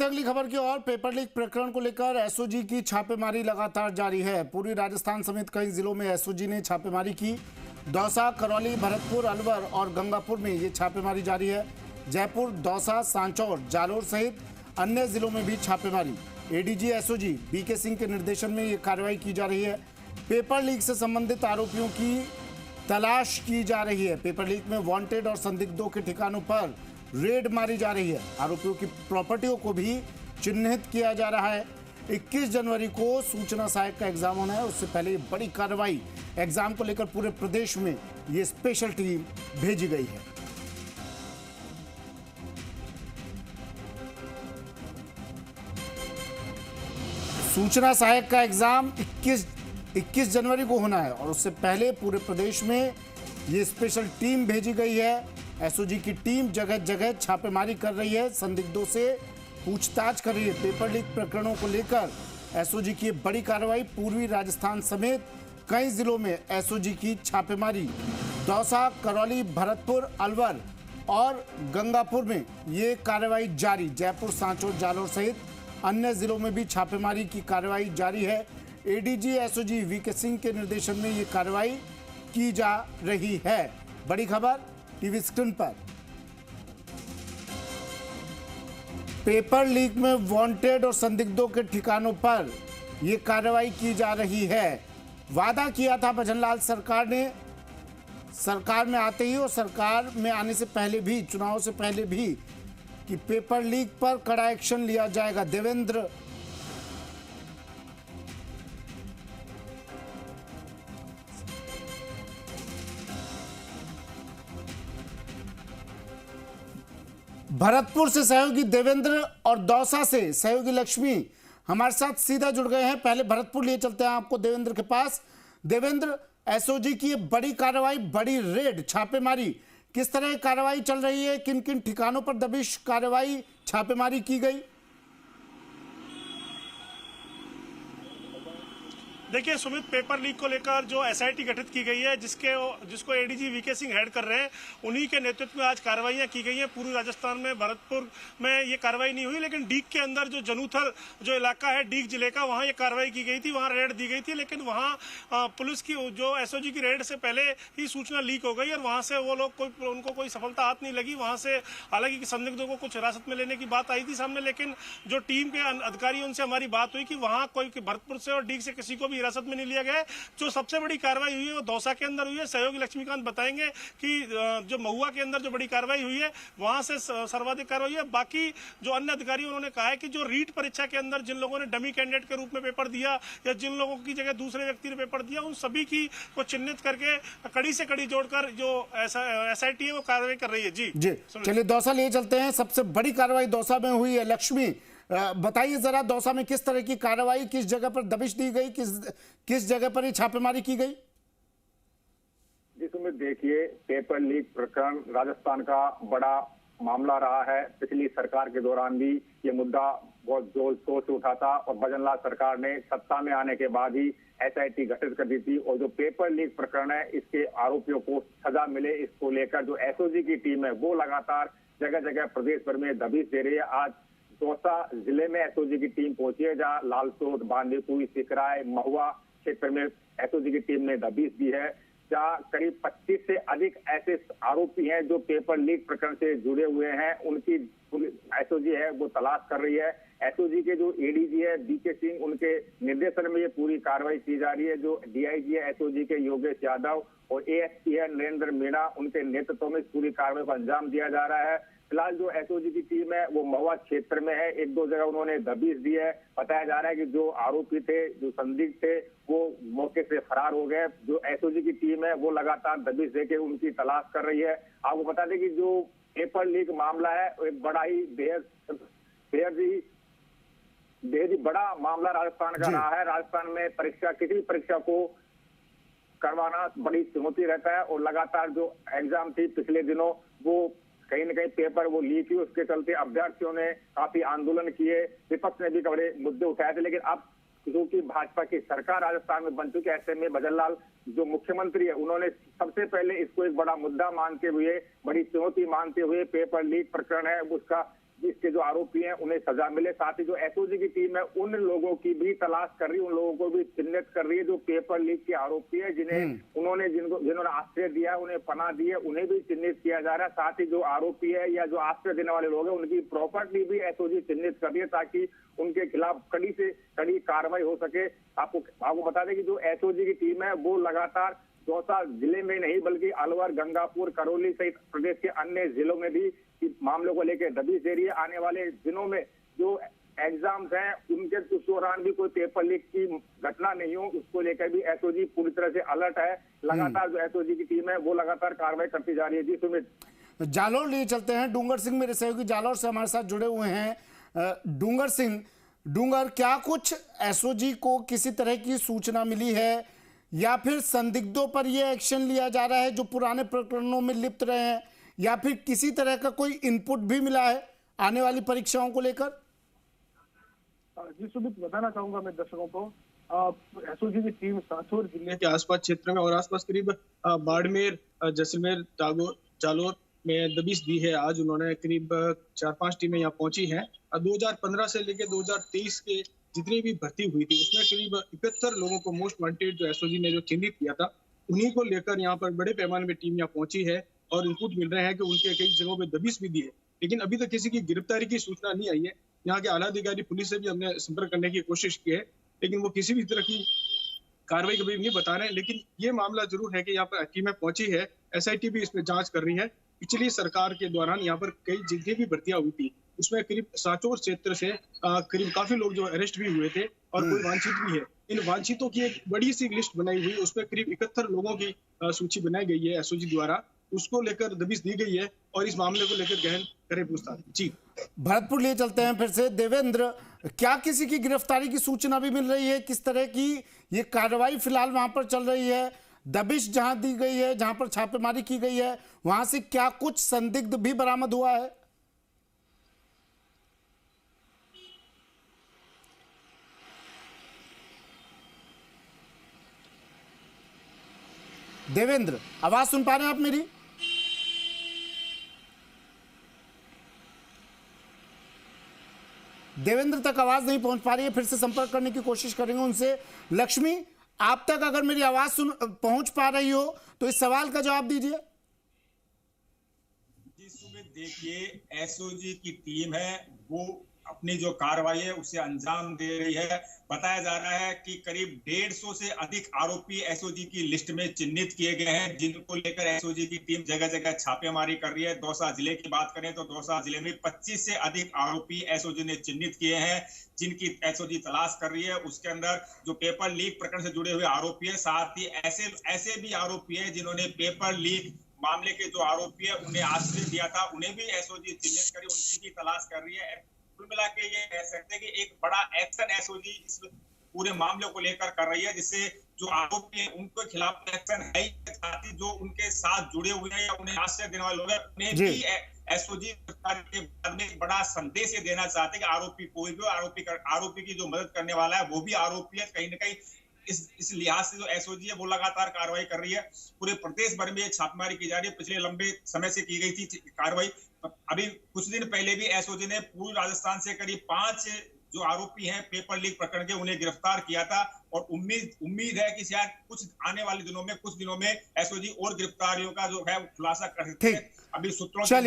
अगली खबर की ओर पेपर लीक प्रकरण को लेकर एसओजी की छापेमारी लगातार जारी है। पूरी राजस्थान समेत कई जिलों में एसओजी ने छापेमारी की। दौसा, करौली, भरतपुर, अलवर और गंगापुर में ये छापेमारी जारी है। जयपुर, दौसा, सांचौर, जालोर सहित अन्य जिलों में भी छापेमारी। एडीजी एसओजी बीके सिंह के निर्देशन में ये कार्रवाई की जा रही है। पेपर लीक से संबंधित आरोपियों की तलाश की जा रही है। पेपर लीक में वांटेड और संदिग्धों के ठिकानों पर रेड मारी जा रही है। आरोपियों की प्रॉपर्टियों को भी चिन्हित किया जा रहा है। 21 जनवरी को सूचना सहायक का एग्जाम होना है। उससे पहले बड़ी कार्रवाई एग्जाम को लेकर पूरे प्रदेश में ये स्पेशल टीम भेजी गई है। सूचना सहायक का एग्जाम 21 जनवरी को होना है और उससे पहले पूरे प्रदेश में ये स्पेशल टीम भेजी गई है। एसओजी की टीम जगह जगह छापेमारी कर रही है, संदिग्धों से पूछताछ कर रही है। पेपर लीक प्रकरणों को लेकर एसओजी की बड़ी कार्रवाई। पूर्वी राजस्थान समेत कई जिलों में एसओजी की छापेमारी। दौसा, करौली, भरतपुर, अलवर और गंगापुर में ये कार्रवाई जारी। जयपुर, सांचौर, जालोर सहित अन्य जिलों में भी छापेमारी की कार्रवाई जारी है। एडीजी एसओजी वीके सिंह के निर्देशन में ये कार्रवाई की जा रही है। बड़ी खबर टीवी स्क्रीन पर। पेपर लीक में वांटेड और संदिग्धों के ठिकानों पर यह कार्रवाई की जा रही है। वादा किया था भजनलाल सरकार ने, सरकार में आते ही और सरकार में आने से पहले भी, चुनाव से पहले भी, कि पेपर लीक पर कड़ा एक्शन लिया जाएगा। देवेंद्र भरतपुर से सहयोगी देवेंद्र और दौसा से सहयोगी लक्ष्मी हमारे साथ सीधा जुड़ गए हैं। पहले भरतपुर लिए चलते हैं आपको देवेंद्र के पास। देवेंद्र, एसओजी की बड़ी कार्रवाई, बड़ी रेड, छापेमारी, किस तरह की कार्रवाई चल रही है? किन किन ठिकानों पर दबिश कार्रवाई, छापेमारी की गई? देखिए सुमित, पेपर लीक को लेकर जो एसआईटी गठित की गई है, जिसको एडीजी वीके सिंह हेड कर रहे हैं, उन्हीं के नेतृत्व में आज कार्रवाइयां की गई हैं। पूर्वी राजस्थान में भरतपुर में ये कार्रवाई नहीं हुई, लेकिन डीग के अंदर जो जनूथर जो इलाका है डीग जिले का, वहां ये कार्रवाई की गई थी, वहां रेड दी गई थी। लेकिन वहां पुलिस की जो एसओजी की रेड से पहले ही सूचना लीक हो गई और वहां से वो लोग उनको कोई सफलता हाथ नहीं लगी। वहां से हालांकि संदिग्धों को कुछ हिरासत में लेने की बात आई थी सामने, लेकिन जो टीम के अधिकारी, उनसे हमारी बात हुई कि वहां कोई भरतपुर से और डीग से किसी को भी हिरासत में नहीं लिया गया। जो सबसे बड़ी कार्रवाई हुई है वो दौसा के अंदर हुई है। सहयोगी लक्ष्मीकांत बताएंगे कि जो महुआ के अंदर जो बड़ी कार्रवाई हुई है वहां से सर्वाधिक कार्रवाई है। बाकी जो अन्य अधिकारी, उन्होंने कहा है कि जो रीट परीक्षा के अंदर जिन लोगों ने डमी कैंडिडेट के रूप में पेपर दिया या जिन लोगों की जगह दूसरे व्यक्ति ने पेपर दिया, उन सभी की को चिन्हित करके कड़ी से कड़ी जोड़कर जो एसआईटी है वो कार्रवाई कर रही है। जी चलिए दौसा लिए चलते हैं। सबसे बड़ी कार्रवाई दौसा में हुई है। लक्ष्मी, बताइए जरा, दौसा में किस तरह की कार्रवाई, किस जगह पर दबिश दी गई, किस जगह पर ये छापेमारी की गई? जी सुमित, देखिए, पेपर लीक प्रकरण राजस्थान का बड़ा मामला रहा है। पिछली सरकार के दौरान भी ये मुद्दा बहुत जोर शोर से उठा था और भजनलाल सरकार ने सत्ता में आने के बाद ही एसआईटी गठित कर दी थी। और जो पेपर लीक प्रकरण है, इसके आरोपियों को सजा मिले, इसको लेकर जो एसओजी की टीम है वो लगातार जगह जगह प्रदेश भर में दबिश दे रही है। आज दौसा जिले में एसओजी की टीम पहुंची है, जहां लालसोट, बांदीकुई, सिकराय, महुआ क्षेत्र में एसओजी की टीम ने दबिश दी है, जहां करीब 25 से अधिक ऐसे आरोपी हैं जो पेपर लीक प्रकरण से जुड़े हुए हैं। उनकी एसओजी है वो तलाश कर रही है। एसओजी के जो एडीजी है बीके सिंह, उनके निर्देशन में ये पूरी कार्रवाई की जा रही है। जो डीआईजी है एसओजी के योगेश यादव और एएसपी है नरेंद्र मीणा, उनके नेतृत्व में पूरी कार्रवाई को अंजाम दिया जा रहा है। फिलहाल जो एसओजी की टीम है वो महुआ क्षेत्र में है। एक दो जगह उन्होंने दबिश दी है। बताया जा रहा है कि जो आरोपी थे, जो संदिग्ध थे, वो मौके से फरार हो गए। जो एसओजी की टीम है वो लगातार दबिश देके उनकी तलाश कर रही है। आपको बता दें कि जो पेपर लीक मामला है एक बड़ा ही बेहद ही बड़ा मामला राजस्थान का रहा है। राजस्थान में परीक्षा, किसी भी परीक्षा को करवाना बड़ी चुनौती रहता है और लगातार जो एग्जाम थी पिछले दिनों, वो कहीं न कहीं पेपर वो लीक हुई। उसके चलते अभ्यर्थियों ने काफी आंदोलन किए, विपक्ष ने भी बड़े मुद्दे उठाए थे। लेकिन अब क्योंकि भाजपा की सरकार राजस्थान में बन चुकी है, ऐसे में भजनलाल जो मुख्यमंत्री है, उन्होंने सबसे पहले इसको एक बड़ा मुद्दा मानते हुए, बड़ी चुनौती मानते हुए पेपर लीक प्रकरण है उसका इसके जो आरोपी हैं उन्हें सजा मिले। साथ ही जो एसओजी की टीम है उन लोगों की भी तलाश कर रही है, उन लोगों को भी चिन्हित कर रही है जो पेपर लीक के आरोपी है, जिन्होंने आश्रय दिया, उन्हें पनाह दी है, उन्हें भी चिन्हित किया जा रहा है। साथ ही जो आरोपी है या जो आश्रय देने वाले लोग हैं उनकी प्रॉपर्टी भी एसओजी चिन्हित कर रही है ताकि उनके खिलाफ कड़ी से कड़ी कार्रवाई हो सके। आपको बता दें कि जो एसओजी की टीम है वो लगातार दौसा जिले में नहीं बल्कि अलवर, गंगापुर, करौली सहित प्रदेश के अन्य जिलों में भी मामलों को लेकर दबिश दे रही है। आने वाले दिनों में जो एग्जाम्स हैं उनके उस दौरान भी कोई पेपर लीक की घटना नहीं हो, उसको लेकर भी एसओजी पूरी तरह से अलर्ट है। लगातार जो एसओजी की टीम है वो लगातार कार्रवाई करती जा रही है। जी सुमित, जालौर लिए चलते हैं। डूंगर सिंह मेरे सहयोगी जालौर से हमारे साथ जुड़े हुए हैं। डूंगर सिंह, क्या कुछ एसओजी को किसी तरह की सूचना मिली है या फिर संदिग्धों पर यह एक्शन लिया जा रहा है जो पुराने प्रकरणों में लिप्त रहे हैं, या फिर किसी तरह का कोई इनपुट भी मिला है आने वाली परीक्षाओं को लेकर? जी सुमित, बताना चाहूंगा मैं दर्शकों को, एसओजी की टीम सांचौर जिले के आसपास क्षेत्र में और आसपास करीब बाड़मेर, जैसलमेर, जालौर में दबिश दी है। आज उन्होंने करीब 4-5 टीमें यहाँ पहुंची हैं। 2015 से लेकर 2023 के जितनी भी भर्ती हुई थी उसमें करीब 71 लोगों को मोस्ट वांटेड जो एसओजी ने जो चिन्हित किया था उन्हीं को लेकर यहाँ पर बड़े पैमाने में टीम यहाँ पहुंची है और इनपुट मिल रहे हैं कि उनके कई जगहों पे दबिश भी दी है, लेकिन अभी तक किसी की गिरफ्तारी की सूचना नहीं आई है। यहाँ के आला अधिकारी पुलिस से भी हमने संपर्क करने की कोशिश की है, लेकिन वो किसी भी तरह की कार्रवाई कभी नहीं बता रहे हैं। लेकिन ये मामला जरूर है कि यहाँ पर टीमें पहुंची है, एसआईटी भी इसमें जांच कर रही है। पिछली सरकार के दौरान यहाँ पर कई जितनी भी भर्तियां हुई थी उसमें करीब सांचौर क्षेत्र से करीब काफी लोग जो अरेस्ट भी हुए थे और कोई वांछित भी है। इन वांछितों की एक बड़ी सी लिस्ट बनाई हुई, उसमें करीब 71 लोगों की सूची बनाई गई है एसओजी द्वारा, उसको लेकर दबिश दी गई है और इस मामले को लेकर गहन करें पूछताछ। जी, भरतपुर लिए चलते हैं फिर से। देवेंद्र, क्या किसी की गिरफ्तारी की सूचना भी मिल रही है? किस तरह की ये कार्रवाई फिलहाल वहां पर चल रही है? दबिश जहां दी गई है, जहां पर छापेमारी की गई है, वहां से क्या कुछ संदिग्ध भी बरामद हुआ है? देवेंद्र, आवाज सुन पा रहे हैं आप मेरी? देवेंद्र तक आवाज नहीं पहुंच पा रही है, फिर से संपर्क करने की कोशिश करेंगे उनसे। लक्ष्मी, आप तक अगर मेरी आवाज पहुंच पा रही हो तो इस सवाल का जवाब दीजिए। जी सुमित, देखिए एसओजी की टीम है वो अपनी जो कार्रवाई है उसे अंजाम दे रही है। बताया जा रहा है कि करीब 150 से अधिक आरोपी एसओजी की लिस्ट में चिन्हित किए गए हैं, जिनको लेकर एसओजी की टीम जगह जगह छापेमारी कर रही है। दौसा जिले की बात करें तो दौसा जिले में 25 से अधिक आरोपी एसओजी ने चिन्हित किए हैं, जिनकी एसओजी तलाश कर रही है। उसके अंदर जो पेपर लीक प्रकरण से जुड़े हुए आरोपी है, साथ ही ऐसे भी आरोपी है जिन्होंने पेपर लीक मामले के जो आरोपी है उन्हें आश्रय दिया था, उन्हें भी एसओजी चिन्हित कर उनकी भी तलाश कर रही है। कुल मिला के ये कह सकते हैं कि एक बड़ा एक्शन एसओजी इस पूरे मामले को लेकर कर रही है, जिससे जो आरोपी है उनके खिलाफ एक्शन है, साथ ही जो उनके साथ जुड़े हुए हैं या उन्हें आश्रय देने वाले लोग हैं उन्हें भी एसओजी के बाद में एक बड़ा संदेश ये देना चाहते हैं कि आरोपी कोई भी आरोपी की जो मदद करने वाला है वो भी आरोपी है। कहीं ना कहीं इस लिहाज से जो एसओजी है वो लगातार कार्रवाई कर रही है। पूरे प्रदेश भर में ये छापेमारी की जा रही है, पिछले लंबे समय से की गई थी कार्रवाई। अभी कुछ दिन पहले भी एसओजी ने पूर्वी राजस्थान से करीब 5 जो आरोपी हैं पेपर लीक प्रकरण के उन्हें गिरफ्तार किया था और उम्मीद है कि शायद कुछ आने वाले दिनों में एसओजी और गिरफ्तारियों का जो है खुलासा कर सकते हैं। अभी सूत्रों से